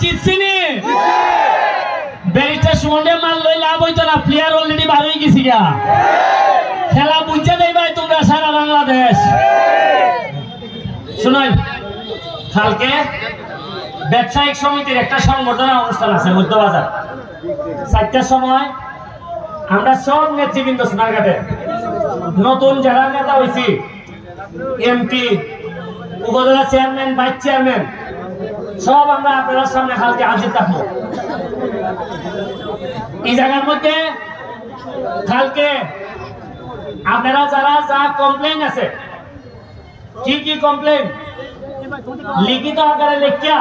জিতছিনি barrister সুমনে মাল লই লাভ হইতো না প্লেয়ার অলরেডি বার হয়ে গেছি গা খেলা বুঝতে দেই ভাই তোমরা সারা বাংলাদেশ শুনুন কালকে ব্যবসায়িক সমিতির একটা সংবর্ধনা অনুষ্ঠান আছে মধ্যবাজার 4টার সময় আমরা সব নেতৃবৃন্দ সোনারঘাটে নতুন যারা নেতা হয়েছি এমপি উপজেলা চেয়ারম্যান ভাইস চেয়ারম্যান সব আমরা আপনাদের সামনে কালকে হাজির থাকবো এই জায়গার মধ্যে কালকে আপনারা যারা যা কমপ্লেন আছে কি কি কমপ্লেন লিখিত আকারে লিখিয়া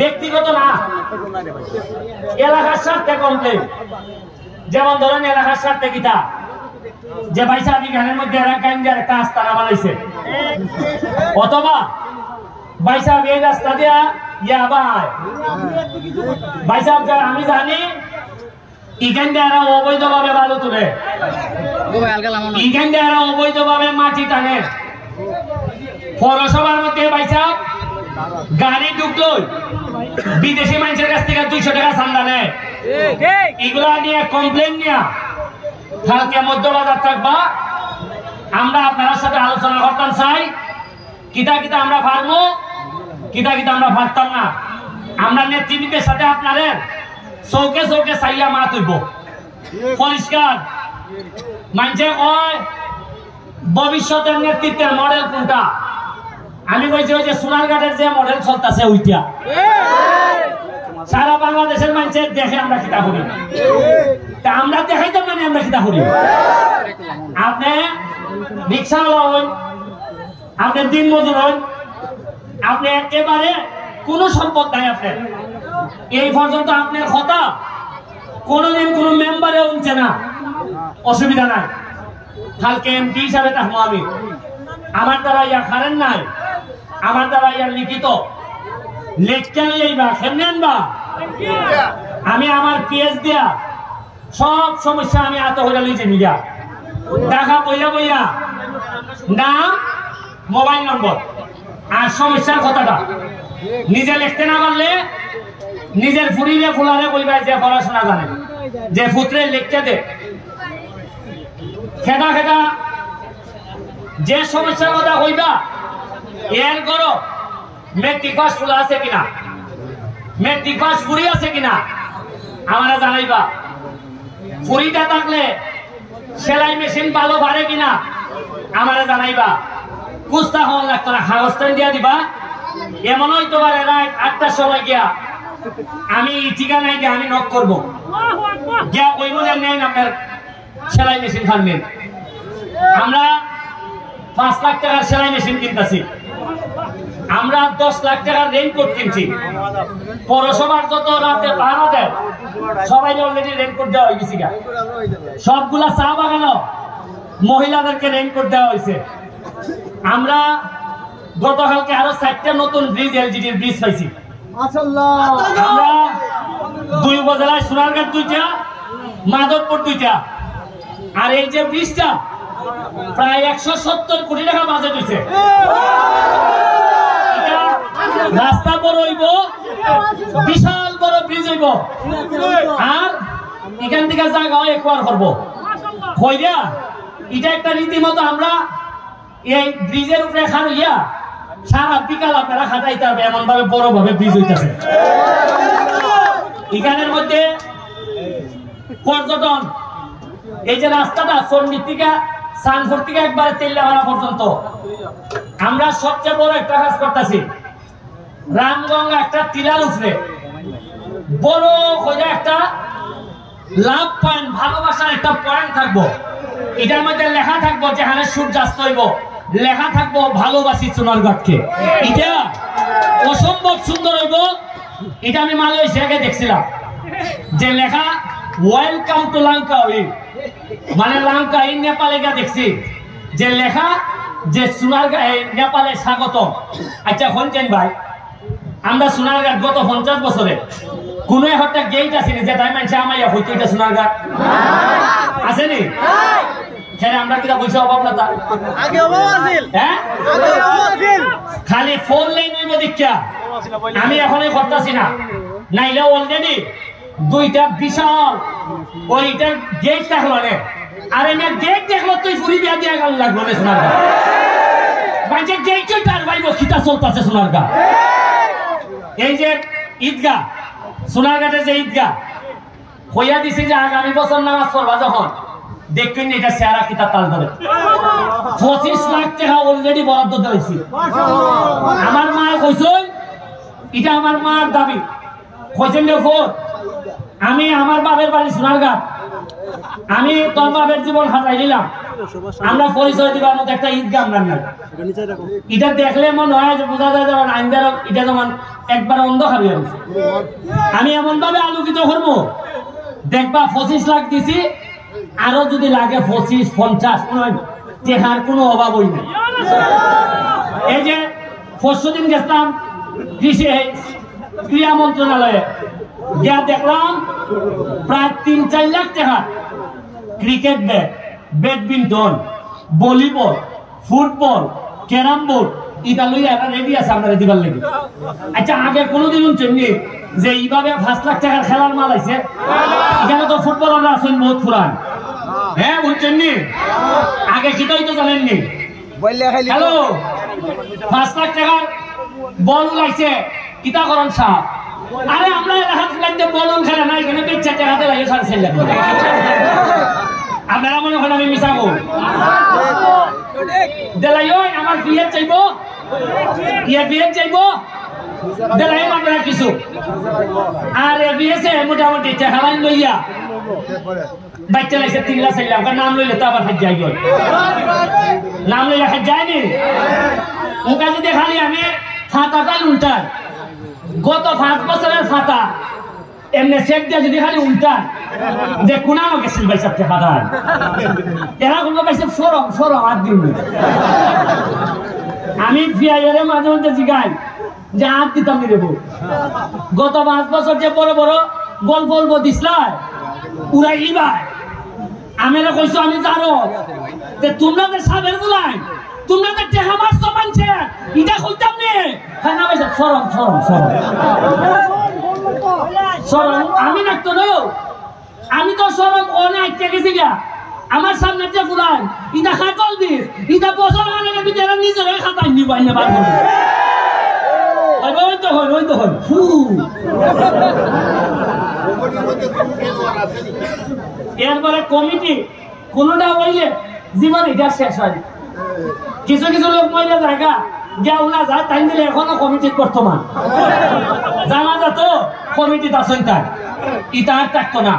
ব্যক্তিগত না এলাকার স্বার্থে কমপ্লেন যেমন ধরেন এলাকার স্বার্থে কিতা যে ভাই সাহেব গানের মধ্যে একটা আস্তানা বানাইছে অথবা ভাই সাহেব এই রাস্তা দিয়া ভাই সাহেব আমি জানি এখান দিয়ে এরা অবৈধভাবে বালু তুলে এখান দিয়ে এরা অবৈধভাবে মাটি টানে পৌরসভার মধ্যে ভাই সাহেব গাড়ি ঢুকলো বিদেশি মানুষের কাছ থেকে 200 টাকা চান্দা নেয় এগুলা নিয়ে কমপ্লেন নিয়ে কালকে মধ্যবাজার থাকবা আমরা আপনার সাথে আলোচনা করতাম চাই কিতা কিতা আমরা পারবো কিতা কিতা আমরা পারতাম না আমরা নেতৃবৃন্দের সাথে আপনাদের চৌকে চৌকে চাইয়া মা তুলব পরিষ্কার মানুষে কয় ভবিষ্যতের নেতৃত্বের মডেল কোনটা আমি কইছি ওই যে সোনারঘাটের যে মডেল চলতেছে ওইটা সারা বাংলাদেশের মানুষের দেখে আমরা কিতা করি তা আমরা দেখাইতাম না আমরা কিতা করি আপনি রিক্সাওয়ালা হন আপনি দিন মজুর হন আপনি একেবারে কোনো সম্পদ নাই আপনার এই পর্যন্ত আপনার কথা কোনোদিন কোনো মেম্বারে উঠছে না অসুবিধা নাই কালকে এমপি হিসাবে থাকবো আমি আমার দ্বারা ইয়া খারেন নাই আমার দ্বারা ইয়া লিখিত লেখকে নিয়েইবা কেমনে আনবা আমি আমার পিএস দিয়া সব সমস্যা আমি আত হইয়া লিখে নিয়া দেখা বইয়া বইয়া নাম মোবাইল নম্বর আর সমস্যার কথাটা নিজে লিখতে না পারলে নিজের ফুরিলে ফুলারে কইবা যে পড়াশোনা জানে যে পুত্রে লিখতে দে খেদা খেদা যে সমস্যার কথা কইবা এর করো মেট্রিক পাস ফুলা আছে কিনা মেট্রিক পাস ফুরি আছে কিনা আমরা জানাইবা ফুরিটা থাকলে সেলাই মেশিন ভালো পারে কিনা আমরা জানাইবা কুস্তা হওয়ার লাগতো না কাগজটা দিয়া দিবা এমন হইতে পারে রাত 8টার সময় গিয়া আমি ঠিকানায় গিয়ে আমি নক করবো গিয়া ওই মনে নেন আপনার সেলাই মেশিন ফানবেন আমরা 5 লাখ টাকার সেলাই মেশিন কিনতেছি আমরা 10 লাখ টাকার রেইনকোট কিনছি পৌরসভার যত রাতে ভাড়া দেয় সবাই অলরেডি রেইনকোট দেওয়া হয়ে গেছে সবগুলা চা বাগানো মহিলাদেরকে রেইনকোট দেওয়া হয়েছে আমরা গতকালকে আরো 4টা নতুন ব্রিজ এলজিডির ব্রিজ পাইছি আমরা 2 উপজেলায় সোনারঘাট 2টা মাধবপুর 2টা আর এই যে ব্রিজটা প্রায় 170 কোটি টাকা বাজেট হয়েছে রাস্তা বড় হইব বিশাল বড় ব্রিজ হইব আর এখান থেকে জায়গা একবার করবো কইরা এটা একটা রীতিমতো আমরা এই ব্রিজের উপরে খাইয়া সারা বিকাল আপনারা খাটাইতে হবে এমন ভাবে বড় ভাবে ব্রিজ হইতেছে এখানের মধ্যে পর্যটন এই যে রাস্তাটা চন্ডির থেকে সানপুর থেকে একবারে তেলিয়াপাড়া পর্যন্ত আমরা সবচেয়ে বড় একটা কাজ করতেছি রামগঙ্গা একটা টিলার উপরে বড় করে একটা লাভ পয়েন্ট ভালোবাসার একটা পয়েন্ট থাকবো এটার মধ্যে লেখা থাকবো যেখানে সূর্যাস্ত হইব লেখা থাকবো ভালোবাসি সোনারঘাটকে এটা অসম্ভব সুন্দর হইব এটা আমি মালয়েশিয়াকে দেখছিলাম যে লেখা ওয়েলকাম টু লঙ্কা মানে লঙ্কা এই নেপালে গিয়ে দেখছি যে লেখা যে সোনারঘাট নেপালে স্বাগত আচ্ছা শুনছেন ভাই আমরা সোনারঘাট গত 50 বছরে কোন একটা গেট আছে যে তাই মানুষ আমাইয়া হইতো এটা সোনারঘাট আসেনি খেলে আমরা কিনা বলছি অভাব না খালি 4 লেন হইব দীক্ষা আমি এখনই করতেছি না, নাইলে অলরেডি দুইটা বিশাল ওইটার গেট দেখলো রে। আর এমনি গেট দেখলো তুই ফুরি বিয়া দিয়ে গাল লাগলো রে সোনার গা। বাজে গেট তার ভাই খিতা চলতেছে সোনার গা। এই যে ঈদগাহ সোনারঘাটে যে ঈদগাহ হইয়া দিছে যে আগামী বছর নামাজ পড়বা যখন দেখবেন এটা চেহারা কিতা তাল ধরে 25 লাখ টাকা অলরেডি বরাদ্দ দিয়েছি। আমার মা কইছেন, এটা আমার মার দাবি, কইছেন দেখো আমি আমার বাপের বাড়ি সোনারঘাট, আমি তোর বাপের জীবন হারাই দিলাম, আমরা পরিচয় দিবার মতো একটা ঈদগাহ আমরা নাই। এটা দেখলে মনে হয় যে বোঝা যায় যেমন আইনদার এটা যেমন একবার অন্ধ খাবিয়ে দিচ্ছে। আমি এমন ভাবে আলোকিত করবো দেখবা 25 লাখ দিছি, আরো যদি লাগে 25-50 টেহার কোনো অভাব হই না। এই যে পরশুদিন গেছিলাম কৃষি ক্রীড়া মন্ত্রণালয়ে, যা দেখলাম প্রায় 3-4 লাখ টাকা cricket bat, badminton, volleyball, football, carrom board এটা লইয়া একটা রেডি আছে আপনারা দিবার লাগে। আচ্ছা আগে কোনোদিন শুনছেননি যে এইভাবে 5 লাখ টাকার খেলার মাল আছে? এখানে তো ফুটবলাররা আছেন বহুত পুরান, হ্যাঁ বুঝছেননি? আগে সেটাই তো জানেননি। হ্যালো 5 লাখ টাকার বল লাগছে কিতা করেন সাহেব? আরে আমরা এলাকার ফ্লাইটে বলুন খেলে না, এখানে 5 টাকাতে লাগে 4.5 লাখ। আপনারা মনে করেন আমি মিশাবো দেলাই আমার বিয়ে চাইব, বিয়ে চাইব দেলাই আপনারা কিছু আর বিয়েছে মোটামুটি চেহারাই লইয়া বাচ্চা লাগছে 3 লাখ 4 লাখ। নাম লইলে তো আবার হাত যাই, নাম লইলে হাত যায়নি। ওকে যদি খালি আমি ফাতাটা উল্টাই, গত 5 বছরের ফাতা এমনি চেক দিয়ে যদি খালি উল্টাই যে কোনা গেছিল ভাই সবচেয়ে ফাটা এরা কোনো পাইছে সরম সরম আর দিন। আমি ফিয়াইয়ারে মাঝে মধ্যে জিগাই যে হাত দিতাম দেবো। গত 5 বছর যে বড় বড় গল্প গল্প দিসলাই উড়াই লিবাই, আমি কইছো আমি জানো তোমরা যে সাবের গুলাই তোমরা যে টেহা মাছ তো পাইছে এটা কইতাম নে খানা পাইছে সরম সরম সরম সরম। আমি নাকতো না, আমি তো সরম অনেক গেছি গা। আমার সামনে যে ফুলান ইটা খাতল দিস, ইটা বছর আগে ভিতরে নিজের খাতায় নিবাই না পারবো। ওই তো হয়, ওই তো হয়। এরপরে কমিটি কোনটা হইলে জীবন এটা শেষ হয়। কিছু কিছু লোক মহিলা জায়গা যা উনা যায় তাই দিলে এখনো কমিটির বর্তমান জানা যেত কমিটিতে আসেন তাই ইটা আর থাকতো না।